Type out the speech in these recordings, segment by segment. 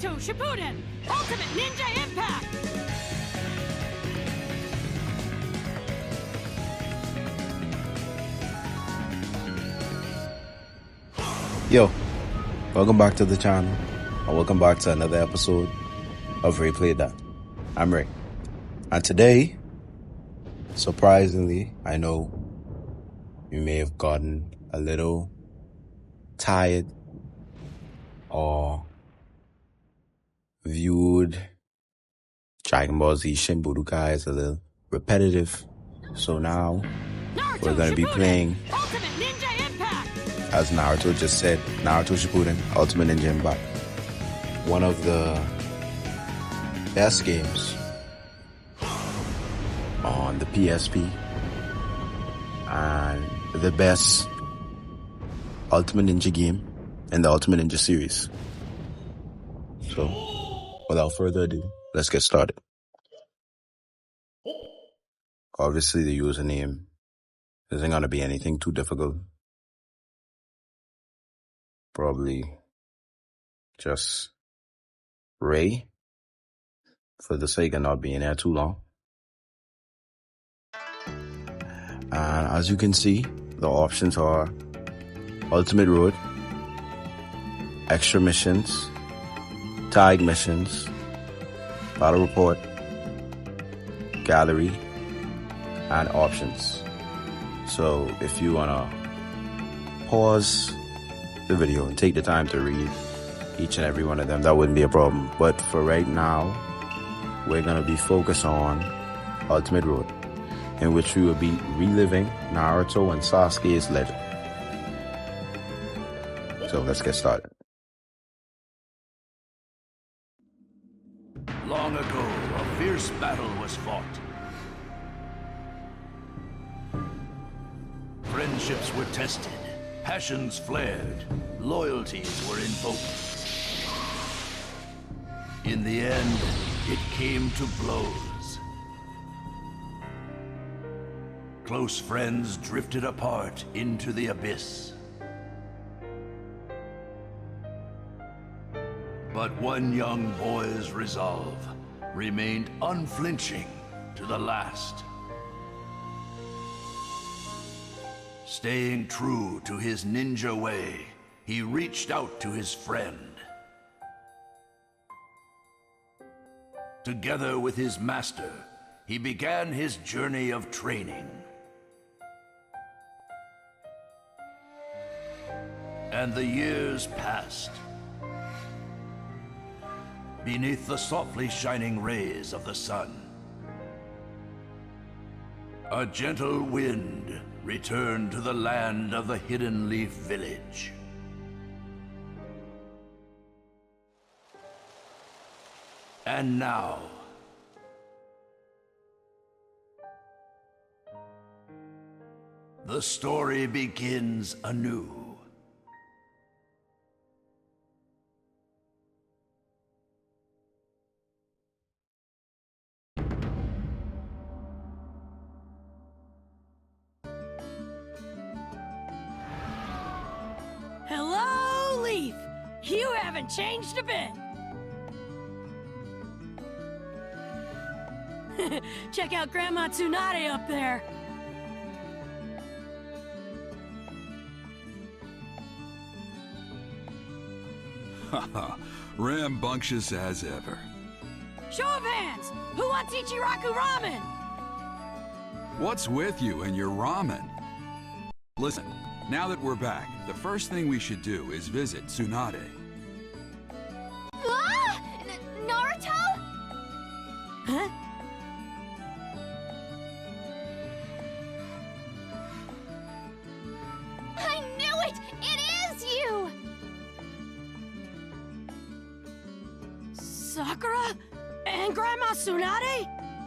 Naruto Shippuden! Ultimate Ninja Impact! Yo, welcome back to the channel, and welcome back to another episode of Ray Play That. I'm Ray, and today, surprisingly, I know you may have gotten a little tired or viewed Dragon Ball Z Shin Budokai as a little repetitive, so now Naruto we're going to be Shippuden, playing, Ultimate Ninja Impact! as Naruto just said, Naruto Shippuden Ultimate Ninja Impact. One of the best games on the PSP and the best Ultimate Ninja game in the Ultimate Ninja series. So, without further ado, let's get started. Obviously, the username isn't going to be anything too difficult. Probably just Ray, for the sake of not being there too long. And as you can see, the options are Ultimate Road, Extra Missions, Tag Missions, Battle Report, Gallery, and Options. So if you want to pause the video and take the time to read each and every one of them, that wouldn't be a problem. But for right now, we're going to be focused on Ultimate Road, in which we will be reliving Naruto and Sasuke's legend. So let's get started. Long ago, a fierce battle was fought. Friendships were tested, passions flared, loyalties were invoked. In the end, it came to blows. Close friends drifted apart into the abyss. But one young boy's resolve remained unflinching to the last. Staying true to his ninja way, he reached out to his friend. Together with his master, he began his journey of training. And the years passed. Beneath the softly shining rays of the sun, a gentle wind returned to the land of the Hidden Leaf Village. And now, the story begins anew. Hello, Leaf! You haven't changed a bit! Check out Grandma Tsunade up there! Haha, rambunctious as ever. Show of hands! Who wants Ichiraku ramen? What's with you and your ramen? Listen, now that we're back, the first thing we should do is visit Tsunade. Ah! Naruto? Huh? I knew it! It is you! Sakura? And Grandma Tsunade?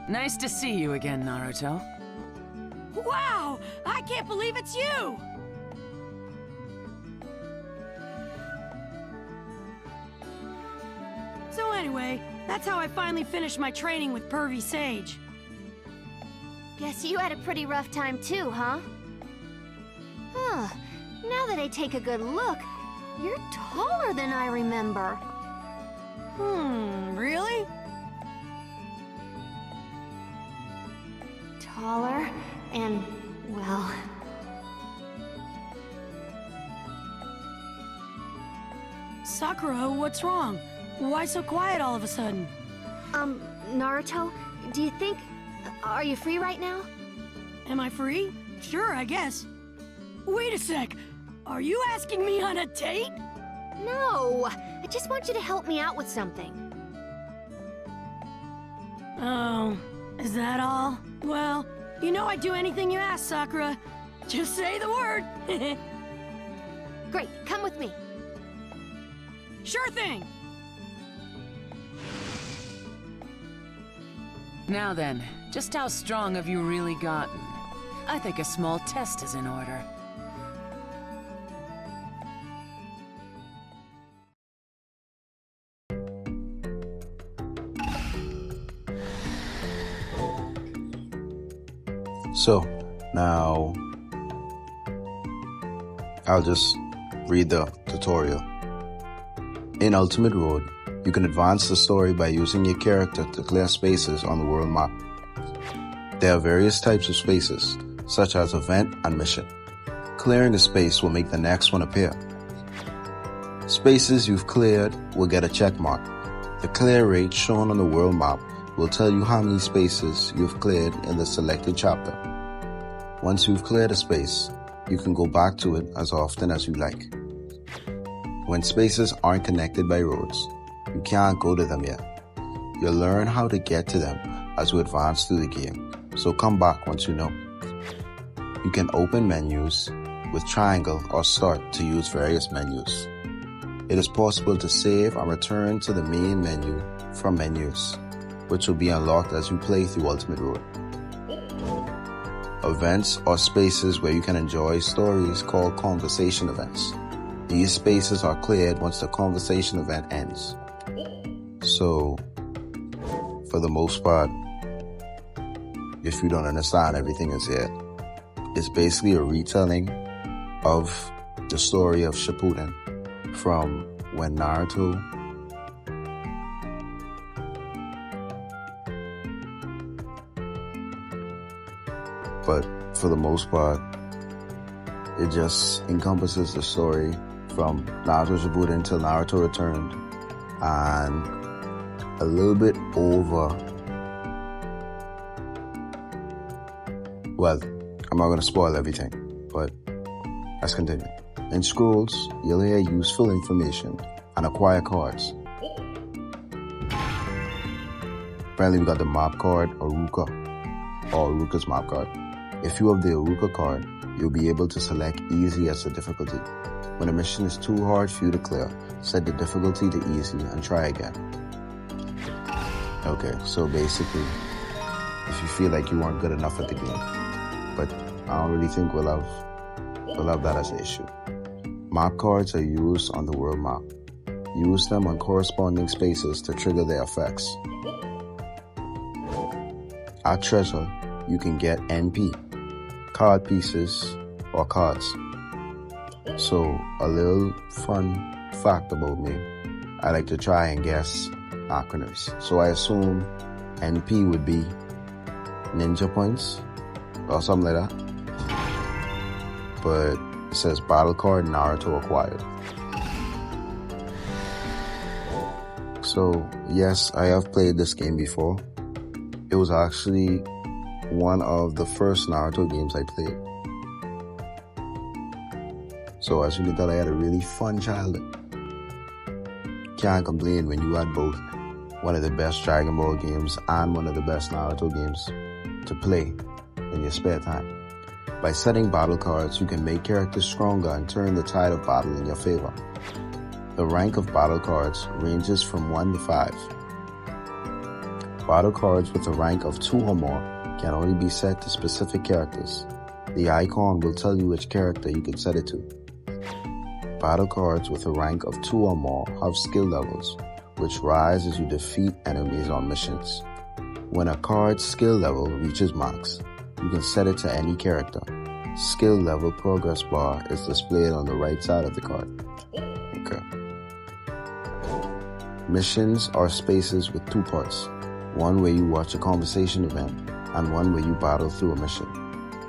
Nice to see you again, Naruto. Wow! I can't believe it's you! So anyway, that's how I finally finished my training with Pervy Sage. Guess you had a pretty rough time too, huh? Huh. Now that I take a good look, you're taller than I remember. Really? Taller and, well... Sakura, what's wrong? Why so quiet all of a sudden? Naruto, do you think... Are you free right now? Am I free? Sure, I guess. Wait a sec. Are you asking me on a date? No! I just want you to help me out with something. Oh, is that all? Well, you know I'd do anything you ask, Sakura. Just say the word. Great, come with me. Sure thing. Now then, just how strong have you really gotten? I think a small test is in order. So, now I'll just read the tutorial. In Ultimate Road, you can advance the story by using your character to clear spaces on the world map. There are various types of spaces, such as event and mission. Clearing a space will make the next one appear. Spaces you've cleared will get a check mark. The clear rate shown on the world map will tell you how many spaces you've cleared in the selected chapter. Once you've cleared a space, you can go back to it as often as you like. When spaces aren't connected by roads, you can't go to them yet. You'll learn how to get to them as you advance through the game, so come back once you know. You can open menus with triangle or start to use various menus. It is possible to save and return to the main menu from menus, which will be unlocked as you play through Ultimate Road. Events are spaces where you can enjoy stories called conversation events. These spaces are cleared once the conversation event ends. So, for the most part, if you don't understand everything is here, it's basically a retelling of the story of Shippuden from when Naruto but for the most part, it just encompasses the story from Naruto Shippuden till Naruto returned, and a little bit over. Well, I'm not going to spoil everything, but let's continue. In scrolls, you'll hear useful information and acquire cards. Apparently, we got the map card, Aruka, or Aruka's map card. If you have the Aruka card, you'll be able to select easy as the difficulty. When a mission is too hard for you to clear, set the difficulty to easy and try again. Okay, so basically, if you feel like you weren't good enough at the game, but I don't really think we'll have that as an issue. Map cards are used on the world map. Use them on corresponding spaces to trigger their effects. At Treasure, you can get NP, card pieces, or cards. So, a little fun fact about me, I like to try and guess acronyms. So I assume NP would be Ninja Points, or something like that. But it says Battle Card Naruto acquired. So, yes, I have played this game before. It was actually one of the first Naruto games I played. So as you can tell, I had a really fun childhood. Can't complain when you had both one of the best Dragon Ball games and one of the best Naruto games to play in your spare time. By setting battle cards, you can make characters stronger and turn the tide of battle in your favor. The rank of battle cards ranges from 1 to 5. Battle cards with a rank of 2 or more can only be set to specific characters. The icon will tell you which character you can set it to. Battle cards with a rank of 2 or more have skill levels, which rise as you defeat enemies on missions. When a card's skill level reaches max, you can set it to any character. Skill level progress bar is displayed on the right side of the card. Okay. Missions are spaces with two parts. One where you watch a conversation event, and one where you battle through a mission.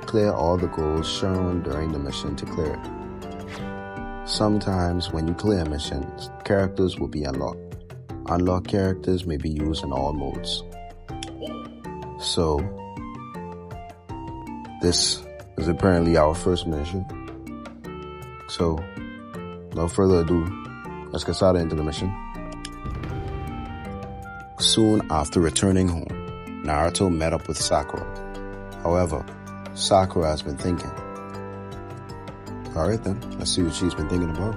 Clear all the goals shown during the mission to clear it. Sometimes when you clear missions, characters will be unlocked. Unlocked characters may be used in all modes. So, this is apparently our first mission. So, no further ado, let's get started into the mission. Soon after returning home, Naruto met up with Sakura. However, Sakura has been thinking. Alright then, let's see what she's been thinking about.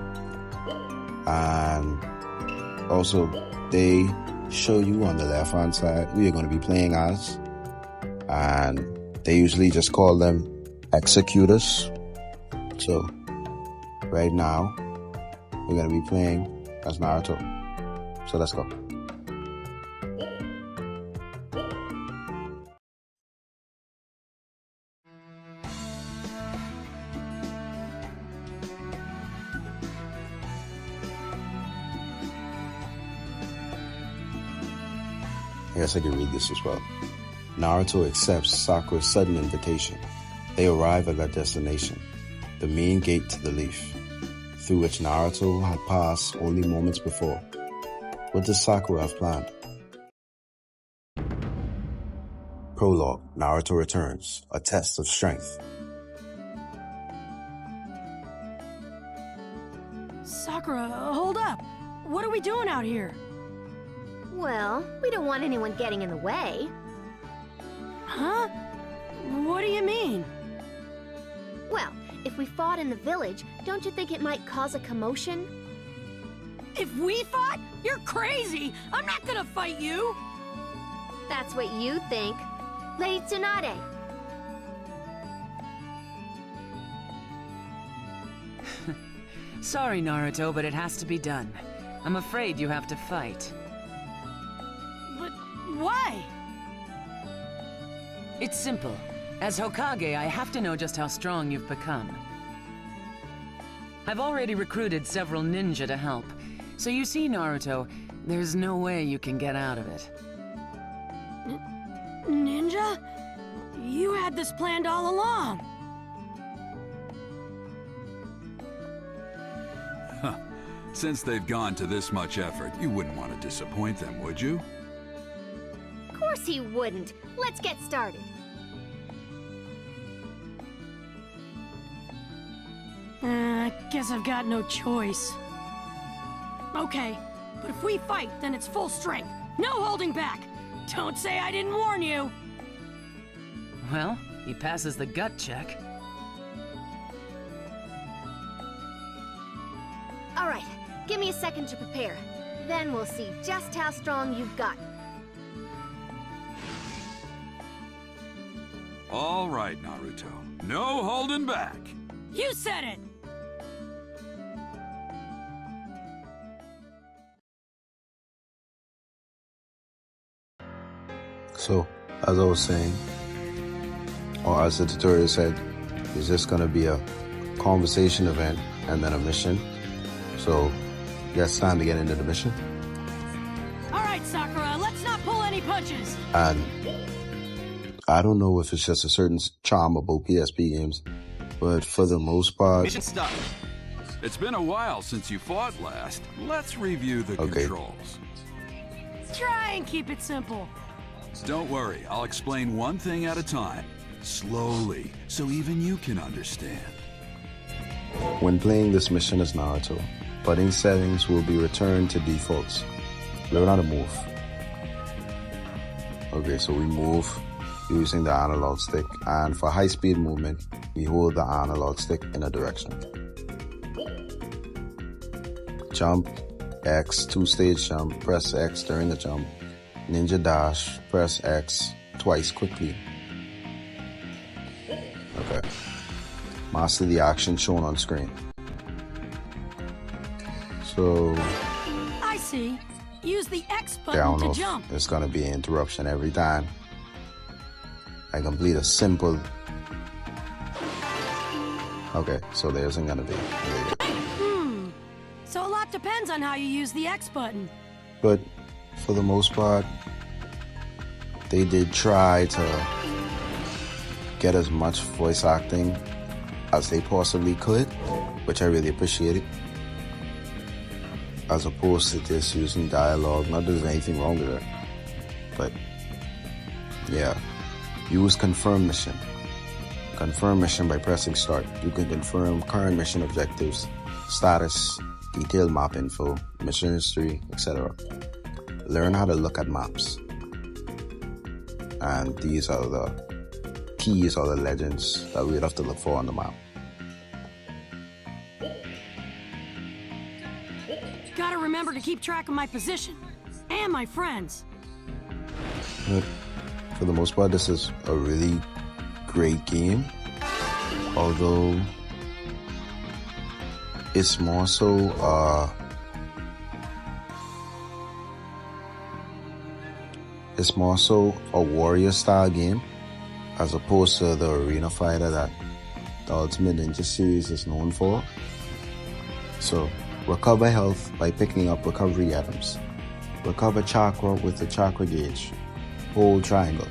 And also, they show you on the left hand side who you're going to be playing as. And they usually just call them executors. So, right now, we're going to be playing as Naruto. So let's go. I guess I can read this as well. Naruto accepts Sakura's sudden invitation. They arrive at their destination, the main gate to the leaf, through which Naruto had passed only moments before. What does Sakura have planned? Prologue, Naruto returns, a test of strength. Sakura, hold up. What are we doing out here? Well, we don't want anyone getting in the way. Huh? What do you mean? Well, if we fought in the village, don't you think it might cause a commotion? If we fought? You're crazy! I'm not gonna fight you! That's what you think. Lady Tsunade. Sorry, Naruto, but it has to be done. I'm afraid you have to fight. But why? It's simple. As Hokage, I have to know just how strong you've become. I've already recruited several ninja to help. So you see, Naruto, there's no way you can get out of it. Ninja? You had this planned all along. Since they've gone to this much effort, you wouldn't want to disappoint them, would you? Of course he wouldn't. Let's get started. I guess I've got no choice. Okay, but if we fight, then it's full strength. No holding back. Don't say I didn't warn you. Well, he passes the gut check. All right, give me a second to prepare. Then we'll see just how strong you've got. All right, Naruto. No holding back. You said it! So, as I was saying, or as the tutorial said, is this going to be a conversation event and then a mission? So, yes, time to get into the mission. Alright, Sakura, let's not pull any punches! And I don't know if it's just a certain charm about PSP games, but for the most part... Mission stop. It's been a while since you fought last. Let's review the controls. Try and keep it simple. Don't worry, I'll explain one thing at a time. Slowly, so even you can understand. When playing this mission as Naruto, button settings will be returned to defaults. Learn how to move. Okay, so we move using the analog stick, and for high-speed movement, we hold the analog stick in a direction. Jump, X, two-stage jump, press X during the jump. Ninja dash, press X twice quickly. Okay. Master the action shown on screen. So... I see. Use the X I don't button know to jump. if it's gonna be an interruption every time I complete a simple... Okay, so there isn't gonna be. So a lot depends on how you use the X button. But for the most part, they did try to get as much voice acting as they possibly could, which I really appreciated, as opposed to just using dialogue. Not that there's anything wrong with it, but yeah. Use confirm mission. Confirm mission by pressing start. You can confirm current mission objectives, status, detailed map info, mission history, etc. Learn how to look at maps. And these are the keys or the legends that we'd have to look for on the map. Gotta remember to keep track of my position and my friends. But for the most part, this is a really great game, although it's more so a warrior style game as opposed to the arena fighter that the Ultimate Ninja series is known for. So recover health by picking up recovery items. Recover chakra with the chakra gauge. Hold triangle.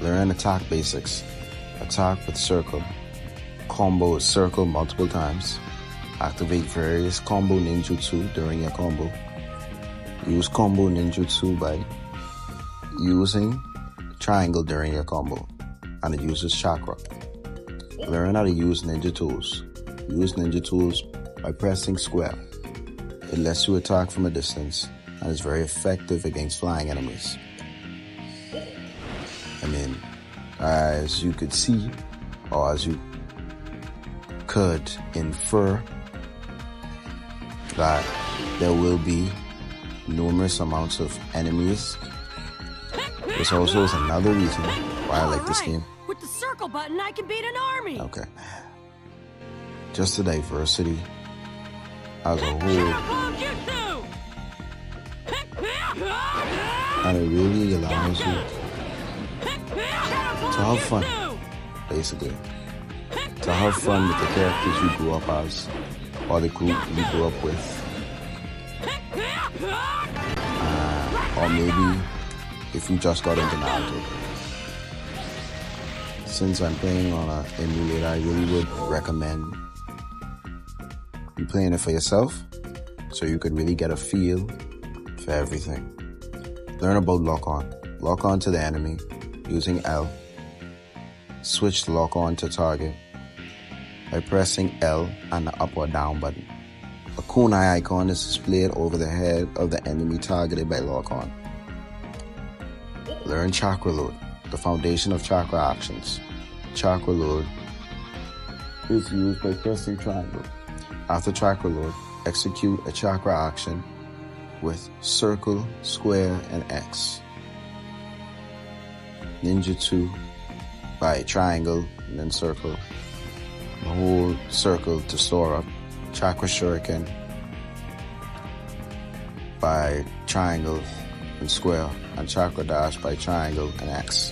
Learn attack basics. Attack with circle. Combo with circle multiple times. Activate various combo ninjutsu during your combo. Use combo ninjutsu by using triangle during your combo, and it uses chakra. Learn how to use ninja tools. Use ninja tools by pressing square. It lets you attack from a distance and is very effective against flying enemies. I mean, as you could see, or as you could infer, that there will be numerous amounts of enemies. This also is another reason why I like this game. With the circle button, I can beat an army. Okay. Just the diversity as a whole. And it really allows you to have fun, basically. To have fun with the characters you grew up as, or the group you grew up with. Or maybe if you just got into Naruto. Since I'm playing on an emulator, I really would recommend you playing it for yourself so you could really get a feel for everything. Learn about lock on. Lock on to the enemy using L. Switch to lock on to target by pressing L and the up or down button. A kunai icon is displayed over the head of the enemy targeted by lock on. Learn chakra load, the foundation of chakra actions. Chakra load is used by pressing triangle. After chakra load, execute a chakra action with circle, square, and X. Ninjutsu by triangle and then circle. The whole circle to store up. Chakra shuriken by triangle and square, and chakra dash by triangle and X.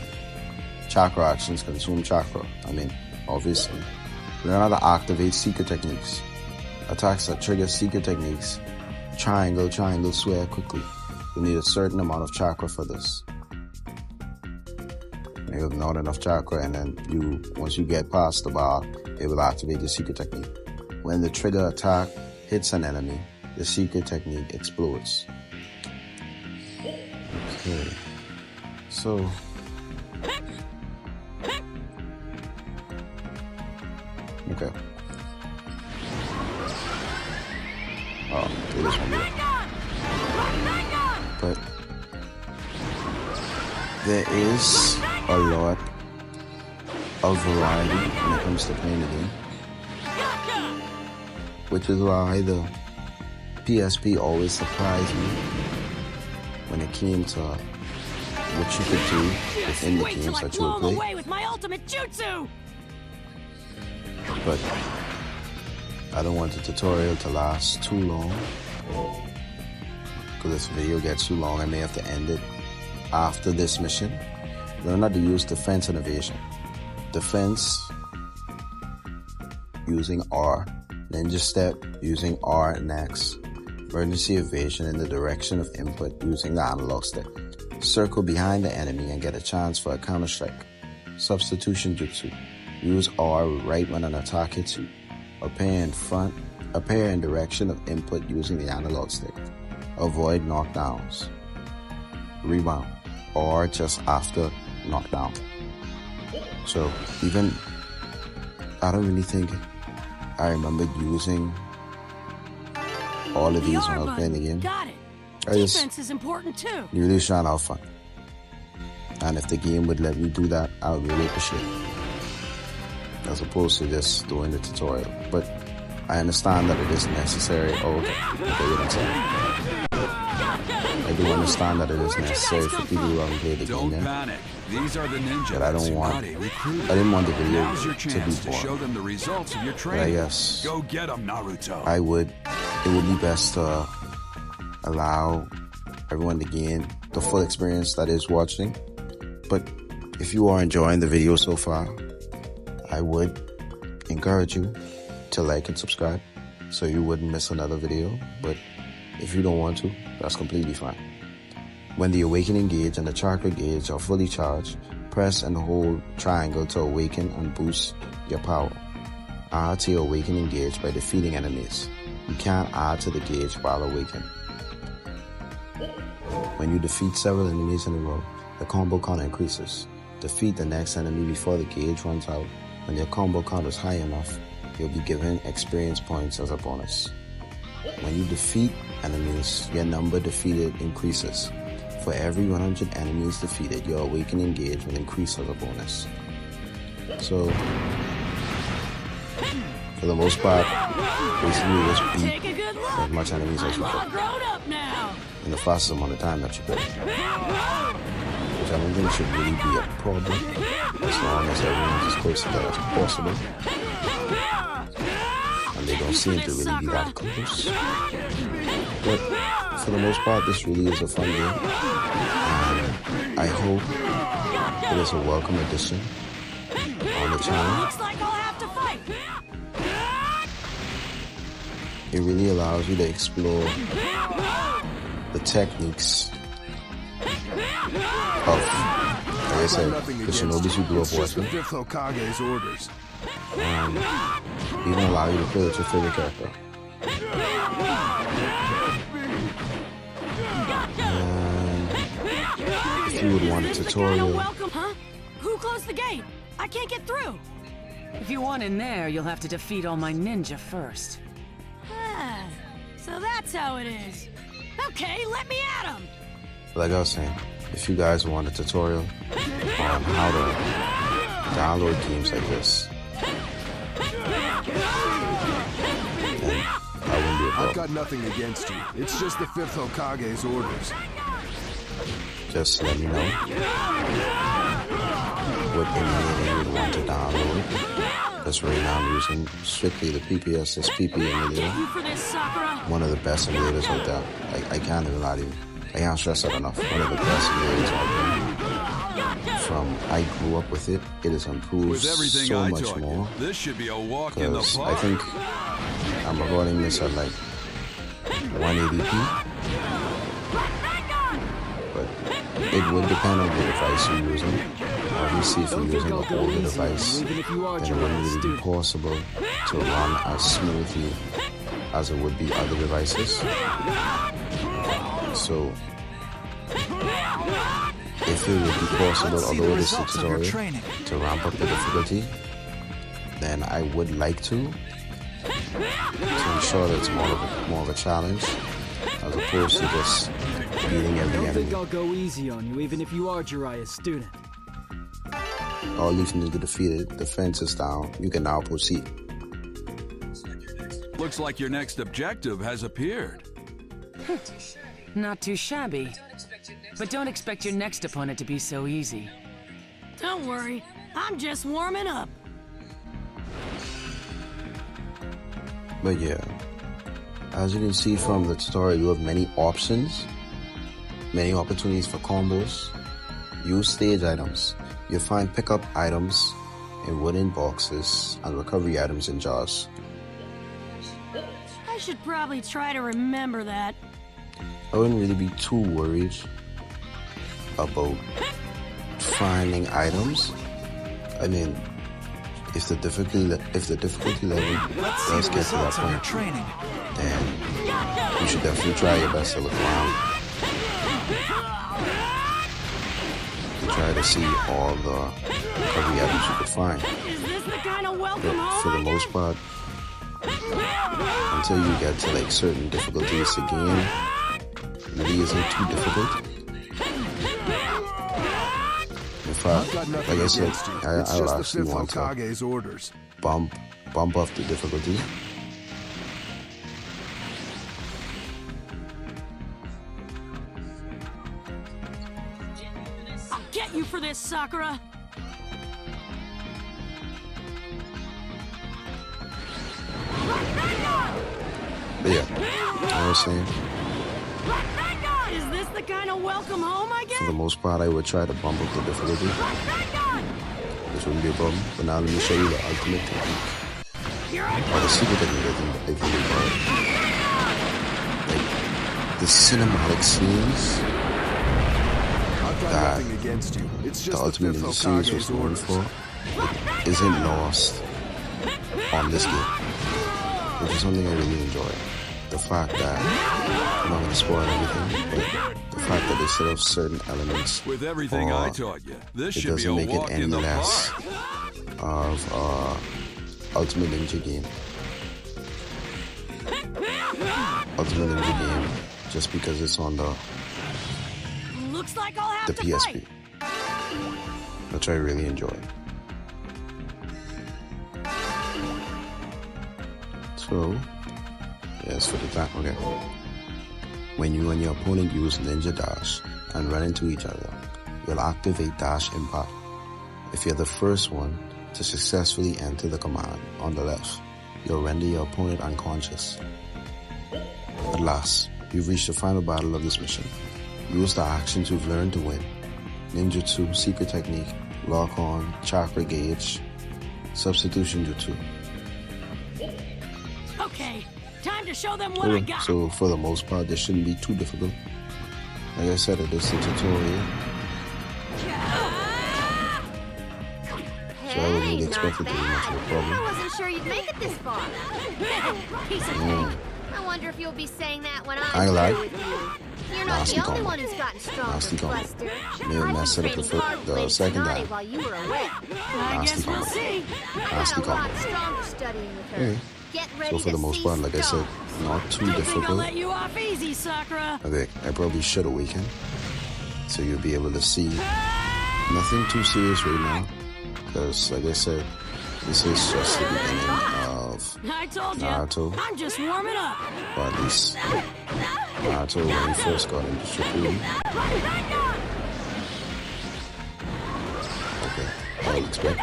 Chakra actions consume chakra. Obviously. Learn how to activate secret techniques. Attacks that trigger secret techniques. Triangle, triangle, square quickly. You need a certain amount of chakra for this. You have not enough chakra, and then once you get past the bar, it will activate the secret technique. When the trigger attack hits an enemy, the secret technique explodes. Okay. So okay. Oh, it is one more. But there is a lot of variety when it comes to playing the game, which is why the PSP always surprised me when it came to what you could do within the games that you would play. Away with my ultimate jutsu. But I don't want the tutorial to last too long, because this video gets too long. I may have to end it after this mission. Learn how to use defense and evasion. Defense using R, ninja step using R and X. Emergency evasion in the direction of input using the analog stick. Circle behind the enemy and get a chance for a counter strike. Substitution jutsu. Use R right when an attack hits you. Appear in direction of input using the analog stick. Avoid knockdowns. Rebound. Or just after knockdown. So even, I don't really think I remember using all of these when I was playing the game. Got it. I just Defense is important too. really trying to have fun. And if the game would let me do that, I would really appreciate it. As opposed to just doing the tutorial. But I understand that it is necessary. Oh, okay. Okay, you don't say. I do understand that it is necessary for people who haven't played the game Don't panic. These are the ninjas. But I didn't want the video Now's your to be chance to show boring. them the results of your But training. I guess Go get them, Naruto. it would be best to allow everyone to gain the full experience that is watching. But if you are enjoying the video so far, I would encourage you to like and subscribe so you wouldn't miss another video. But if you don't want to, that's completely fine. When the awakening gauge and the chakra gauge are fully charged, press and hold triangle to awaken and boost your power. Add to your awakening gauge by defeating enemies. You can't add to the gauge while awakened. When you defeat several enemies in a row, the combo count increases. Defeat the next enemy before the gauge runs out. When your combo count is high enough, you'll be given experience points as a bonus. When you defeat enemies, your number defeated increases. For every 100 enemies defeated, your awakening gauge will increase as a bonus. So, for the most part, basically just Take beat a good look. as much enemies as I'm you all can grown up now. in the fastest amount of time that you can. Which I don't think should really be a problem, as long as everyone's as close to that as possible. And they don't seem to really be that close. But for the most part, this really is a fun game. And I hope it is a welcome addition on the channel. Looks like I'll have to fight. It really allows you to explore the techniques of, like I said, the shinobis who grew up watching. the 5th Hokage's orders. And even allow you to play with your favorite character. And if you would want a Isn't the guy no tutorial, welcome, huh? Who closed the gate? I can't get through. If you want in there, you'll have to defeat all my ninja first. Ah, so that's how it is. Okay, let me at him. like I was saying, if you guys want a tutorial on how to download games like this, then I wouldn't be a I've problem. got nothing against you. It's just the 5th Hokage's orders. Just let me know what emulator you would want to download. Because right now I'm using strictly the PPSSPP emulator. Get you for this, Sakura. One of the best emulators out there. I can't even lie to you. I can't stress that enough. One of the best emulators out there. From I grew up with it, it has improved With everything so I much taught more. you, this should be a walk in the Because park. I think I'm recording this at like 180p. But it would depend on the device you're using. Obviously, if you're using an older device, then it wouldn't really be possible to run as smoothly as it would be other devices. So, if it would be possible, although it is a tutorial, to ramp up the difficulty, then I would like to ensure that it's more of a challenge, as opposed to just beating every I don't enemy. think I'll go easy on you, even if you are Jiraiya's student. All you need to defeat it, the fence is down, you can now proceed. Looks like your next objective has appeared. Not too shabby. But don't expect your next opponent to be so easy. Don't worry, I'm just warming up. But yeah, as you can see from the tutorial, you have many options, many opportunities for combos. Use stage items. You'll find pickup items in wooden boxes and recovery items in jars. I should probably try to remember that. I wouldn't really be too worried about finding items. I mean, if the difficulty level does get to that point, then you should definitely try your best to look around. To try to see all the recovery items you could find. Is this the kind of welcome But home for the I most get? part, until you get to like certain difficulties, the game really isn't too difficult. In fact, like I said, I'll actually want to Hokage's orders. bump up the difficulty. I'll get you for this, Sakura. But yeah, you know what I'm saying? Is this the kind of welcome home I For the get? most part, I would try to bump up the difficulty. This wouldn't be a problem. But now let me show you the ultimate technique. Or the secret technique, I think you call it. Like, the cinematic scenes I've got that nothing against you. It's the just Ultimate fifth Ninja series was Hokage's known orders. for, it isn't lost on this game. Which is something I really enjoy. The fact that, I'm not going to spoil anything, but the fact that they set up certain elements With everything I or taught you, this it should be a doesn't make it walk any in the less park. of Ultimate Ninja game. Ultimate Ninja game just because it's on the Looks like I'll have the to PSP, fight. which I really enjoy. So, yes, for the time, okay. When you and your opponent use Ninja Dash and run into each other, you'll activate Dash Impact. If you're the first one to successfully enter the command on the left, you'll render your opponent unconscious. At last, you've reached the final battle of this mission. Use the actions you've learned to win. Ninjutsu, Secret Technique, Lock On, Chakra Gauge, Substitution Jutsu. Okay, time to show them what I got. So for the most part, this shouldn't be too difficult. Like I said, it is a tutorial, so I wouldn't really expect it to be much of a I problem. wasn't sure you'd make it this far. Piece of I wonder if you'll be saying that when I I'm ain't through like- with you. You're not Nasty the only combo. one who's gotten stronger, Nasty combo. Buster. May have I've been messed it up training the hard the with second Tsunade time. while you were away. I Nasty guess we'll combo. see. I Nasty got a lot combo. stronger studying with her. Yeah. Get ready So for the to most see part, like I said, stars. not too Don't think I'll difficult. let you off easy, Sakura. Okay, I probably should awaken, so you'll be able to see nothing too serious right now, because like I said, this is just the beginning of I told you. Naruto. I'm just warming up. Or at least Naruto when he first got into Shippuden. Okay, I would expect.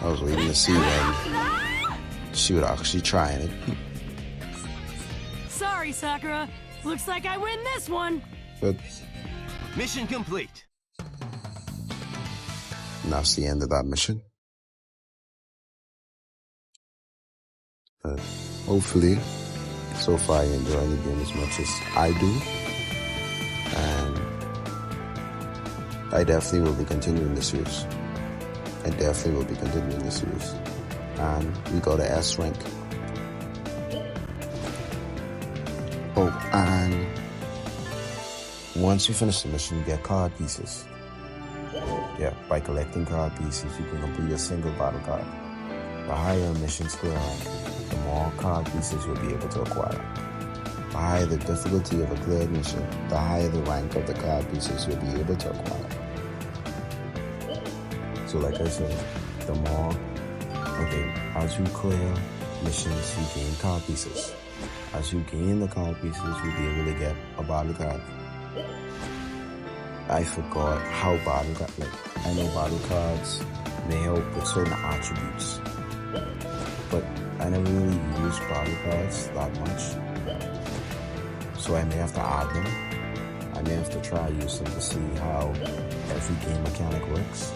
I was waiting to see when she would actually try it. Sorry, Sakura. Looks like I win this one. But Mission complete. that's the end of that mission. But hopefully, so far you enjoy the game as much as I do. And I definitely will be continuing the series. And we got a S rank. Oh, and once you finish the mission, you get card pieces. Yeah, by collecting card pieces, you can complete a single battle card. The higher a mission score rank, the more card pieces you'll be able to acquire. The higher the difficulty of a cleared mission, the higher the rank of the card pieces you'll be able to acquire. So like I said, the more, as you clear missions, you gain card pieces. As you gain the card pieces, you'll be able to get a battle card. I forgot how battle cards, I know battle cards may help with certain attributes, but I never really used battle cards that much, so I may have to add them. I may have to try use them to see how every game mechanic works.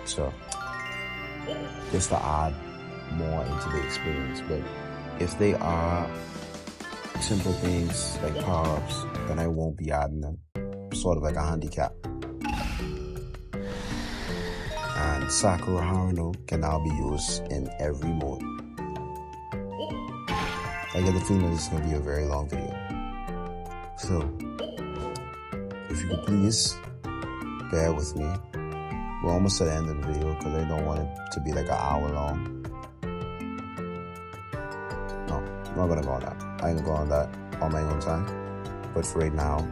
So, just to add more into the experience. But if they are simple things like power-ups, then I won't be adding them. Sort of like a handicap. And Sakura Haruno can now be used in every mode. I get the feeling this is going to be a very long video. So, if you could please bear with me. We're almost at the end of the video because I don't want it to be like an hour long. No, I'm not going to go on that. I can go on that on my own time. But for right now,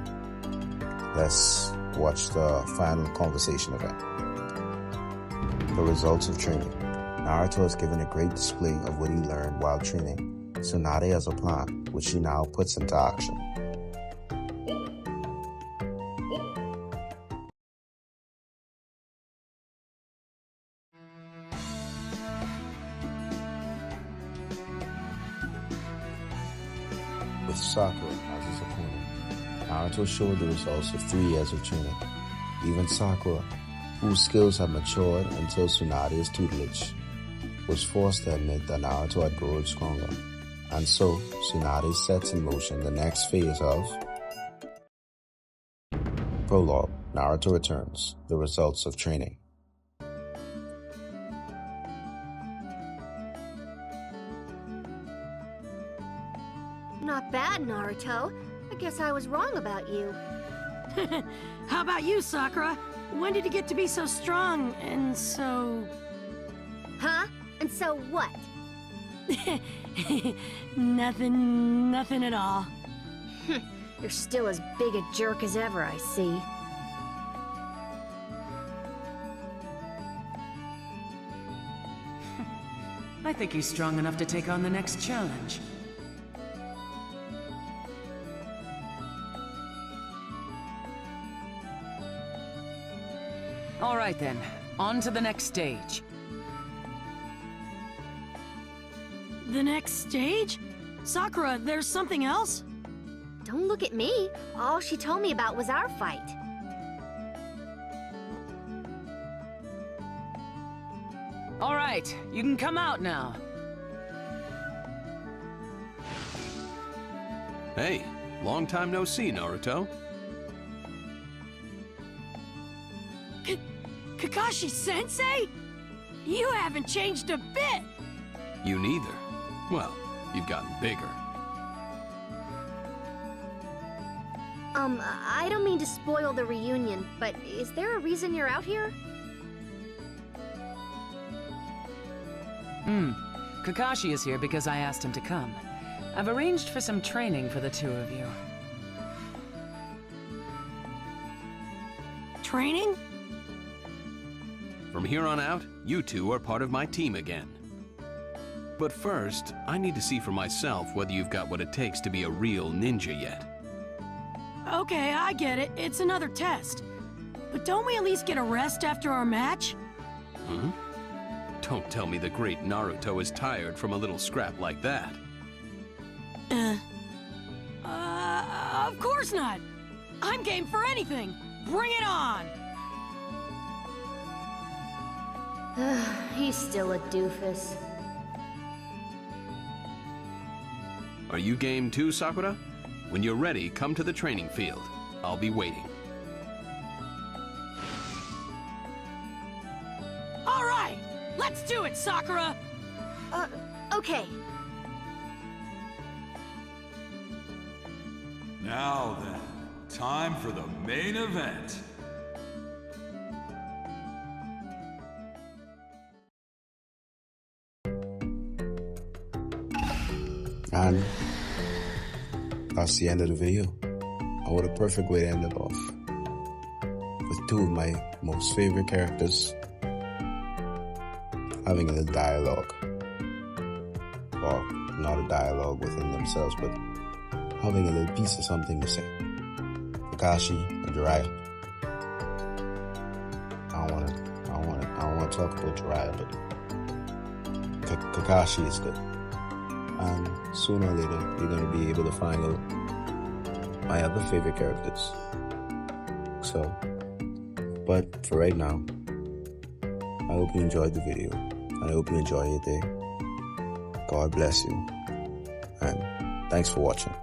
let's watch the final conversation event. The results of training. Naruto has given a great display of what he learned while training. Tsunade has a plan, which he now puts into action. With Sakura as his opponent, Naruto showed the results of 3 years of training. Even Sakura, whose skills had matured until Tsunade's tutelage, was forced to admit that Naruto had grown stronger. And so, Tsunade sets in motion the next phase of Prologue. Naruto returns. The results of training. Not bad, Naruto. I guess I was wrong about you. How about you, Sakura? When did you get to be so strong and so... Huh? And so what? Nothing at all. You're still as big a jerk as ever, I see. I think he's strong enough to take on the next challenge. All right then, on to the next stage. The next stage? Sakura, there's something else? Don't look at me. All she told me about was our fight. All right, you can come out now. Hey, long time no see, Naruto. Kakashi-sensei? You haven't changed a bit! You neither. Well, you've gotten bigger. I don't mean to spoil the reunion, but is there a reason you're out here? Kakashi is here because I asked him to come. I've arranged for some training for the two of you. Training? From here on out, you two are part of my team again. But first, I need to see for myself whether you've got what it takes to be a real ninja yet. Okay, I get it. It's another test. But don't we at least get a rest after our match? Huh? Don't tell me the great Naruto is tired from a little scrap like that. Of course not. I'm game for anything. Bring it on! He's still a doofus. Are you game too, Sakura? When you're ready, come to the training field. I'll be waiting. All right! Let's do it, Sakura! Okay. Now then, time for the main event. And that's the end of the video. And what a perfect way to end it off. With two of my most favorite characters having a little dialogue. Or not a dialogue within themselves, but having a little piece of something to say. Kakashi and Jiraiya. I don't want to talk about Jiraiya, but Kakashi is good. And sooner or later, you're going to be able to find out my other favorite characters. So, but for right now, I hope you enjoyed the video, and I hope you enjoy your day. God bless you. And thanks for watching.